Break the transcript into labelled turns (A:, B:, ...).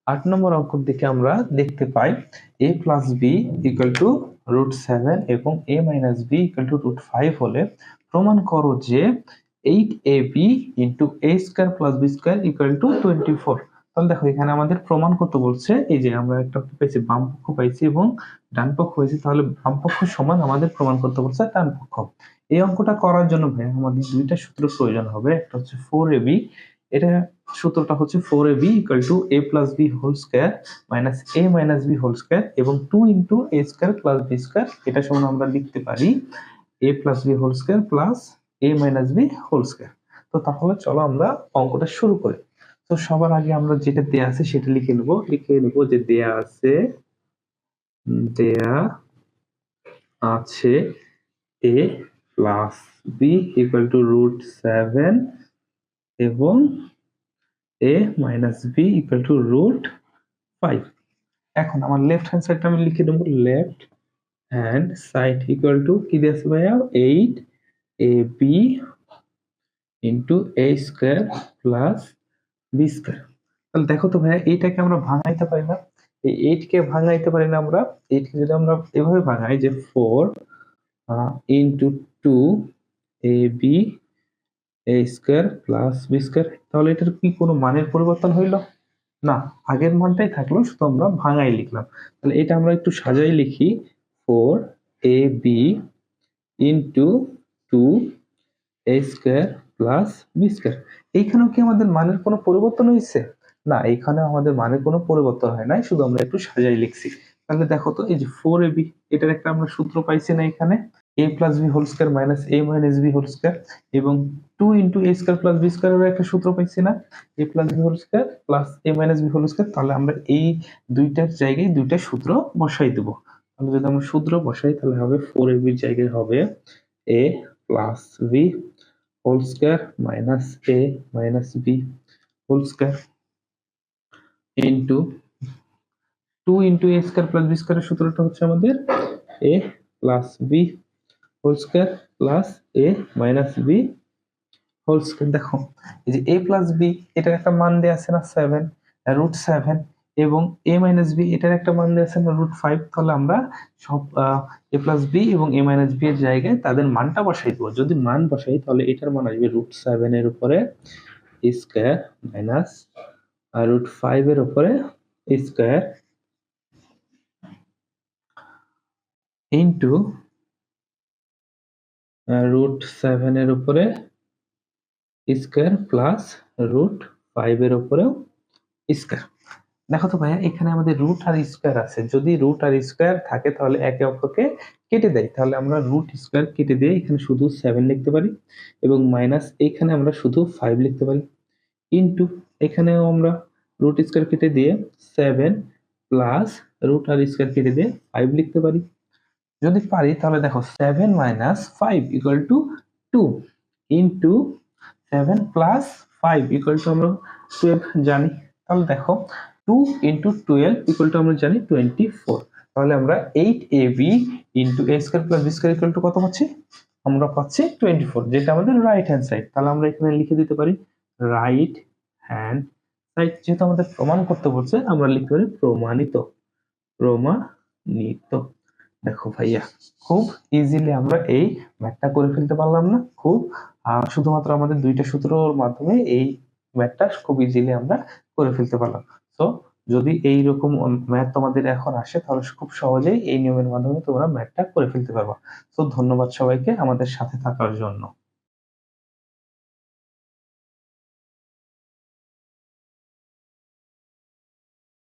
A: 8 নম্বর অঙ্কের দিকে আমরা দেখতে পাই a plus B equal to √7 এবং a minus B equal to √5 হলে প্রমাণ করো যে 8ab into a square plus B square equal to 24। তাহলে দেখো এখানে আমাদের প্রমাণ করতে বলছে, এই যে আমরা একটা পেয়েছি বাম পক্ষ পাইছি এবং ডান পক্ষ হয়েছে, তাহলে বাম পক্ষ সমান আমাদের প্রমাণ করতে বলছে ডান পক্ষ। এই অঙ্কটা করার জন্য ভাই আমাদের দুইটা সূত্র প্রয়োজন হবে। একটা হচ্ছে 4ab, এটা সূত্রটা হচ্ছে 4ab equal to a plus B whole square minus a minus B whole square এবং 2 into a square plus B square, এটা সমান আমরা লিখতে পারি a plus B whole square plus a minus B whole square. তো তাহলে চলো আমরা অঙ্কটা শুরু করি। তো সবার আগে আমরা যেটা দেয়া আছে সেটা লিখে নেব যে দেয়া আছে a plus B equal to √7 এবং a minus B equal to √5। এখন আমার লেফট হ্যান্ড সাইডটা আমি লিখে দেবো, left hand side equal to কি দিয়েছে ভাইয়া 8ab into a square plus B square. তাহলে দেখো তো ভাইয়া এইটাকে আমরা ভাঙাইতে পারি না, এই 8 কে ভাঙাইতে পারি না আমরা। 8 কে যদি আমরা এভাবে ভাঙাই যে 4 into 2ab a square plus B square, তাহলে এটার কি কোনো মানের পরিবর্তন হইলো না, আগের মানটাই থাকলো, শুধু আমরা ভাঙাই লিখলাম। তাহলে এটা আমরা একটু সাজাই লিখি 4ab into 2a square plus B square. এইখানেও কি আমাদের মানের কোনো পরিবর্তন হয়েছে না, এইখানে আমাদের মানের কোনো পরিবর্তন হয় নাই, শুধু আমরা একটু সাজাই লিখছি। তাহলে দেখো তো এই যে 4ab, এটার একটা আমরা সূত্র পাইছি না এখানে, a plus B whole square minus a minus B whole square এবং 2 into a square plus B স্কয়ারের একটা সূত্র পাইছি না, a plus B whole square plus a minus B whole square. তাহলে আমরা এই দুইটার জায়গায় দুইটা সূত্র বসাই দেব। তাহলে যদি আমরা সূত্র বসাই তাহলে হবে 4ab এর জায়গায় হবে a plus B whole square minus a minus B whole square into 2 into a square plus B স্কয়ারের সূত্রটা হচ্ছে আমাদের a plus B whole square plus a minus B whole square. দেখো এই যে a প্লাস বি এটার একটা মান দেয়া আছে না 7 √7 এবং a মাইনাস বি এটার একটা মান দেয়া আছে না √5। তাহলে আমরা সব a প্লাস বি এবং a মাইনাস বি এর জায়গায় তাদের মানটা বসাই দেব। যদি মান বসাই তাহলে এটার মান আসবে √7 এর উপরে স্কয়ার মাইনাস √5 এর উপরে স্কয়ার ইন্টু √7 এর উপরে স্কয়ার প্লাস √5 এর উপরেও স্কয়ার। দেখো তো ভাইয়া এখানে আমাদের রুট আর স্কয়ার আছে, যদি রুট আর স্কয়ার থাকে তাহলে একে অপরকে কেটে দেয়, তাহলে আমরা রুট স্কয়ার কেটে দিয়ে এখানে শুধু 7 লিখতে পারি এবং মাইনাস এখানে আমরা শুধু 5 লিখতে পারি ইন্টু এখানেও আমরা রুট স্কয়ার কেটে দিয়ে 7 প্লাস রুট আর স্কয়ার কেটে দিয়ে 5 লিখতে পারি। যদি পারি তাহলে দেখো 7 minus 5 equal to 2 into 7 plus 5 equal to আমরা 12 জানি। তাহলে দেখো 2 ইন্টু 12 ইকুয়াল টু আমরা জানি 24। তাহলে আমরা 8ab into a square plus b square equal two কত পাচ্ছি, আমরা পাচ্ছি 24, যেটা আমাদের রাইট হ্যান্ড সাইড। তাহলে আমরা এখানে লিখে দিতে পারি রাইট হ্যান্ড সাইড, যেহেতু আমাদের প্রমাণ করতে বলছে আমরা লিখতে পারি প্রমাণিত। দেখো ভাইয়া খুব ইজিলি আমরা এই ম্যাথটা করে ফেলতে পারলাম না, খুব শুধুমাত্র আমাদের দুইটা সূত্রের মাধ্যমে এই ম্যাথটা খুব ইজিলি আমরা করে ফেলতে পারলাম। তো যদি এই রকম ম্যাথ তোমাদের এখন আসে তাহলে খুব সহজেই এই নিয়মের মাধ্যমে তোমরা ম্যাথটা করে ফেলতে পারবা। তো ধন্যবাদ সবাইকে আমাদের সাথে থাকার জন্য।